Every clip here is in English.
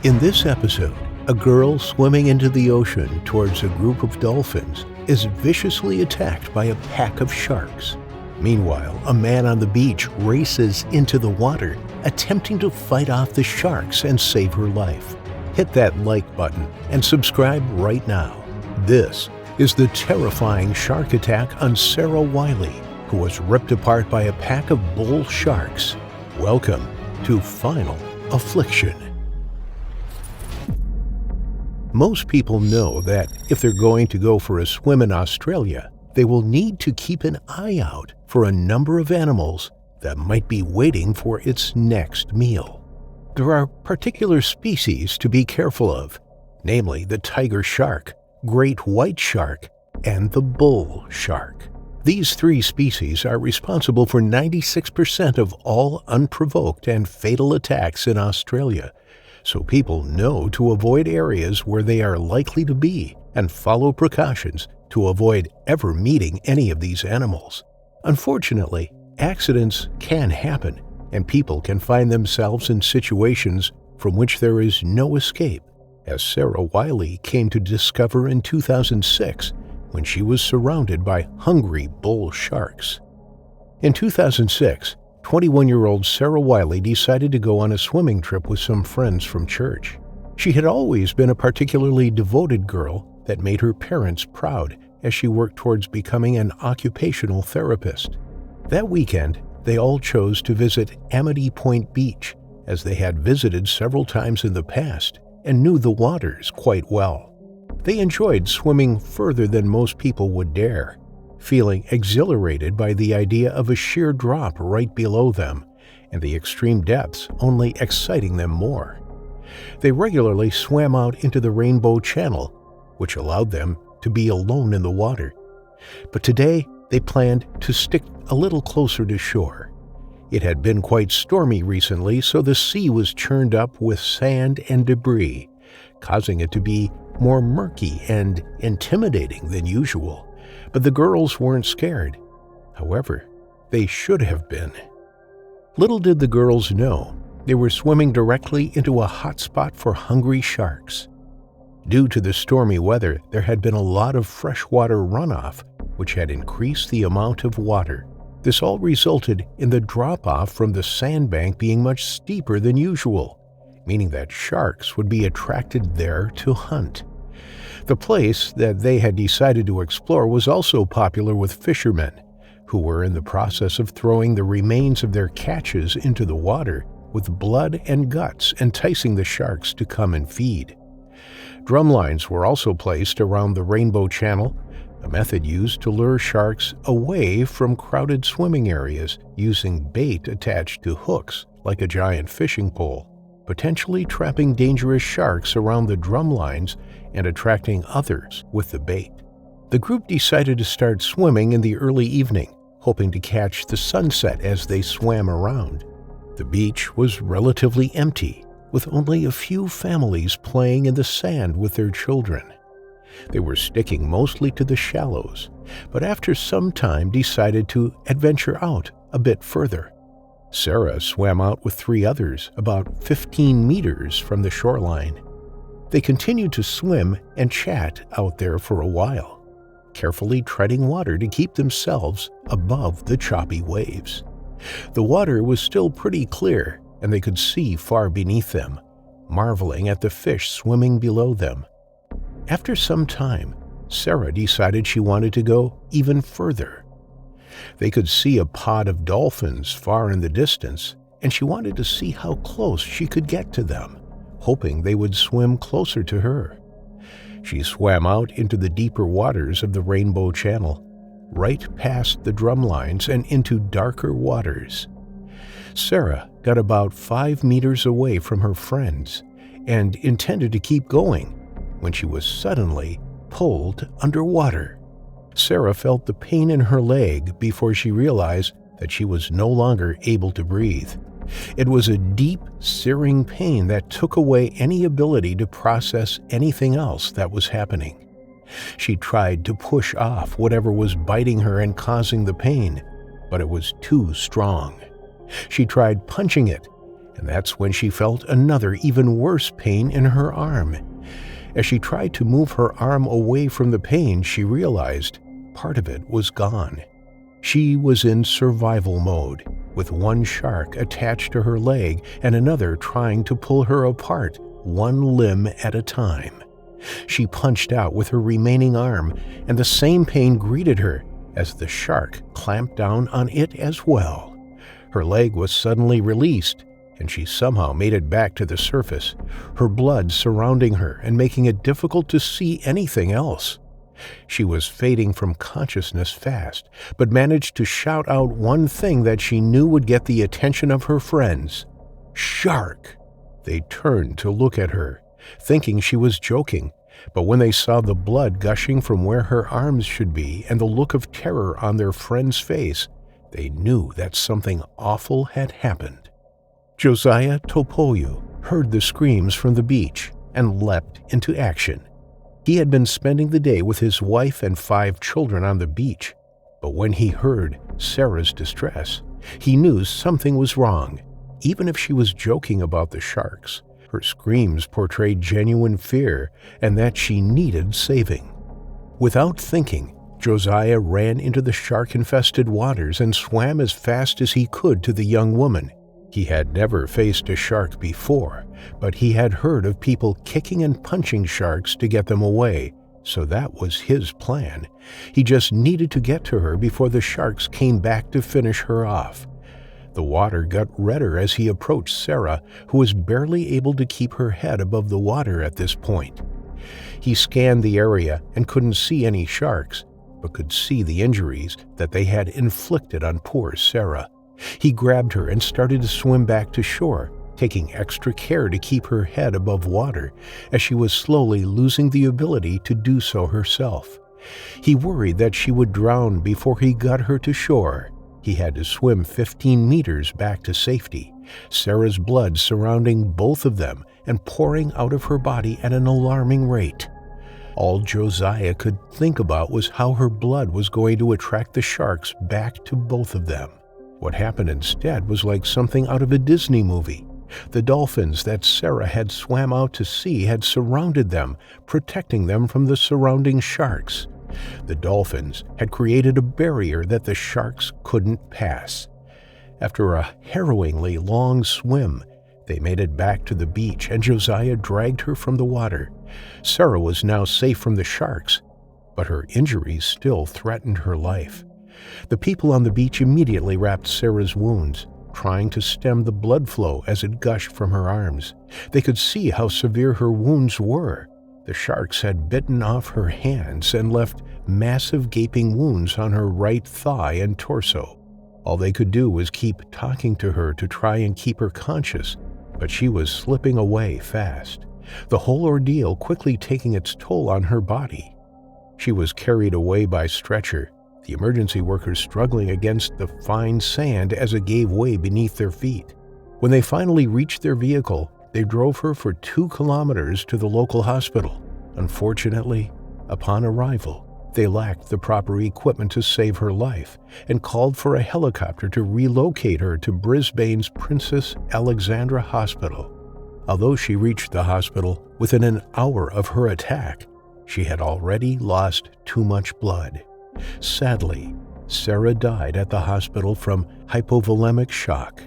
In this episode, a girl swimming into the ocean towards a group of dolphins is viciously attacked by a pack of sharks. Meanwhile, a man on the beach races into the water, attempting to fight off the sharks and save her life. Hit that like button and subscribe right now. This is the terrifying shark attack on Sarah Whiley, who was ripped apart by a pack of bull sharks. Welcome to Final Affliction. Most people know that if they're going to go for a swim in Australia, they will need to keep an eye out for a number of animals that might be waiting for its next meal. There are particular species to be careful of, namely the tiger shark, great white shark, and the bull shark. These three species are responsible for 96% of all unprovoked and fatal attacks in Australia, so people know to avoid areas where they are likely to be and follow precautions to avoid ever meeting any of these animals. Unfortunately, accidents can happen, and people can find themselves in situations from which there is no escape, as Sarah Whiley came to discover in 2006 when she was surrounded by hungry bull sharks. In 2006, 21-year-old Sarah Whiley decided to go on a swimming trip with some friends from church. She had always been a particularly devoted girl that made her parents proud as she worked towards becoming an occupational therapist. That weekend, they all chose to visit Amity Point Beach, as they had visited several times in the past and knew the waters quite well. They enjoyed swimming further than most people would dare, feeling exhilarated by the idea of a sheer drop right below them, and the extreme depths only exciting them more. They regularly swam out into the Rainbow Channel, which allowed them to be alone in the water. But today, they planned to stick a little closer to shore. It had been quite stormy recently, so the sea was churned up with sand and debris, causing it to be more murky and intimidating than usual. But the girls weren't scared. However, they should have been. Little did the girls know, they were swimming directly into a hot spot for hungry sharks. Due to the stormy weather, there had been a lot of freshwater runoff, which had increased the amount of water. This all resulted in the drop-off from the sandbank being much steeper than usual, meaning that sharks would be attracted there to hunt. The place that they had decided to explore was also popular with fishermen, who were in the process of throwing the remains of their catches into the water, with blood and guts enticing the sharks to come and feed. Drumlines were also placed around the Rainbow Channel, a method used to lure sharks away from crowded swimming areas using bait attached to hooks like a giant fishing pole, potentially trapping dangerous sharks around the drumlines and attracting others with the bait. The group decided to start swimming in the early evening, hoping to catch the sunset as they swam around. The beach was relatively empty, with only a few families playing in the sand with their children. They were sticking mostly to the shallows, but after some time decided to adventure out a bit further. Sarah swam out with three others about 15 meters from the shoreline. They continued to swim and chat out there for a while, carefully treading water to keep themselves above the choppy waves. The water was still pretty clear, and they could see far beneath them, marveling at the fish swimming below them. After some time, Sarah decided she wanted to go even further. They could see a pod of dolphins far in the distance, and she wanted to see how close she could get to them, hoping they would swim closer to her. She swam out into the deeper waters of the Rainbow Channel, right past the drumlines and into darker waters. Sarah got about 5 meters away from her friends and intended to keep going when she was suddenly pulled underwater. Sarah felt the pain in her leg before she realized that she was no longer able to breathe. It was a deep, searing pain that took away any ability to process anything else that was happening. She tried to push off whatever was biting her and causing the pain, but it was too strong. She tried punching it, and that's when she felt another even worse pain in her arm. As she tried to move her arm away from the pain, she realized part of it was gone. She was in survival mode, with one shark attached to her leg and another trying to pull her apart, one limb at a time. She punched out with her remaining arm, and the same pain greeted her as the shark clamped down on it as well. Her leg was suddenly released, and she somehow made it back to the surface, her blood surrounding her and making it difficult to see anything else. She was fading from consciousness fast, but managed to shout out one thing that she knew would get the attention of her friends. "Shark!" They turned to look at her, thinking she was joking, but when they saw the blood gushing from where her arms should be and the look of terror on their friend's face, they knew that something awful had happened. Josiah Topoyu heard the screams from the beach and leapt into action. He had been spending the day with his wife and 5 children on the beach, but when he heard Sarah's distress, he knew something was wrong. Even if she was joking about the sharks, her screams portrayed genuine fear and that she needed saving. Without thinking, Josiah ran into the shark-infested waters and swam as fast as he could to the young woman. He had never faced a shark before, but he had heard of people kicking and punching sharks to get them away, so that was his plan. He just needed to get to her before the sharks came back to finish her off. The water got redder as he approached Sarah, who was barely able to keep her head above the water at this point. He scanned the area and couldn't see any sharks, but could see the injuries that they had inflicted on poor Sarah. He grabbed her and started to swim back to shore, taking extra care to keep her head above water, as she was slowly losing the ability to do so herself. He worried that she would drown before he got her to shore. He had to swim 15 meters back to safety, Sarah's blood surrounding both of them and pouring out of her body at an alarming rate. All Josiah could think about was how her blood was going to attract the sharks back to both of them. What happened instead was like something out of a Disney movie. The dolphins that Sarah had swam out to sea had surrounded them, protecting them from the surrounding sharks. The dolphins had created a barrier that the sharks couldn't pass. After a harrowingly long swim, they made it back to the beach and Josiah dragged her from the water. Sarah was now safe from the sharks, but her injuries still threatened her life. The people on the beach immediately wrapped Sarah's wounds, trying to stem the blood flow as it gushed from her arms. They could see how severe her wounds were. The sharks had bitten off her hands and left massive gaping wounds on her right thigh and torso. All they could do was keep talking to her to try and keep her conscious, but she was slipping away fast, the whole ordeal quickly taking its toll on her body. She was carried away by stretcher, the emergency workers struggling against the fine sand as it gave way beneath their feet. When they finally reached their vehicle, they drove her for 2 kilometers to the local hospital. Unfortunately, upon arrival, they lacked the proper equipment to save her life and called for a helicopter to relocate her to Brisbane's Princess Alexandra Hospital. Although she reached the hospital within an hour of her attack, she had already lost too much blood. Sadly, Sarah died at the hospital from hypovolemic shock.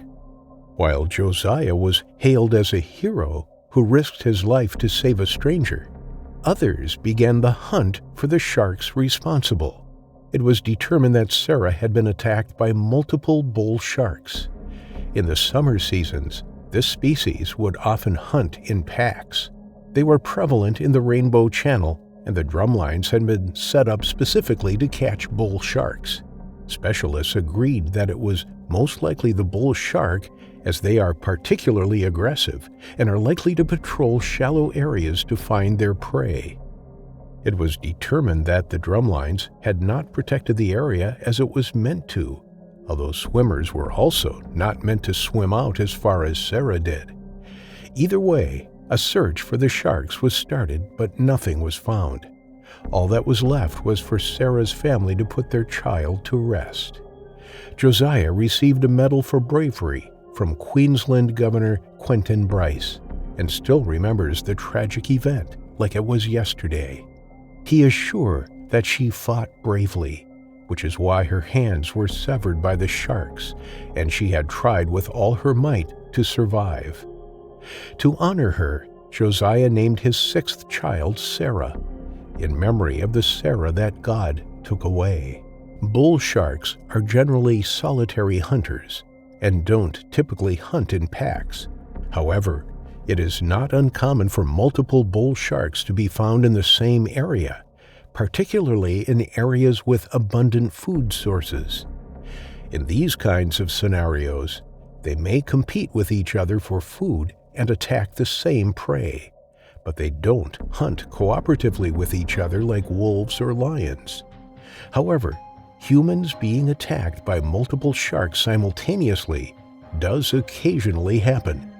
While Josiah was hailed as a hero who risked his life to save a stranger, others began the hunt for the sharks responsible. It was determined that Sarah had been attacked by multiple bull sharks. In the summer seasons, this species would often hunt in packs. They were prevalent in the Rainbow Channel, and the drumlines had been set up specifically to catch bull sharks. Specialists agreed that it was most likely the bull shark, as they are particularly aggressive and are likely to patrol shallow areas to find their prey. It was determined that the drumlines had not protected the area as it was meant to, although swimmers were also not meant to swim out as far as Sarah did. Either way, a search for the sharks was started, but nothing was found. All that was left was for Sarah's family to put their child to rest. Josiah received a medal for bravery from Queensland Governor Quentin Bryce and still remembers the tragic event like it was yesterday. He is sure that she fought bravely, which is why her hands were severed by the sharks and she had tried with all her might to survive. To honor her, Josiah named his 6th child Sarah, in memory of the Sarah that God took away. Bull sharks are generally solitary hunters and don't typically hunt in packs. However, it is not uncommon for multiple bull sharks to be found in the same area, particularly in areas with abundant food sources. In these kinds of scenarios, they may compete with each other for food and attack the same prey, but they don't hunt cooperatively with each other like wolves or lions. However, humans being attacked by multiple sharks simultaneously does occasionally happen,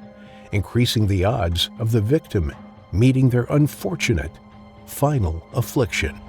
increasing the odds of the victim meeting their unfortunate final affliction.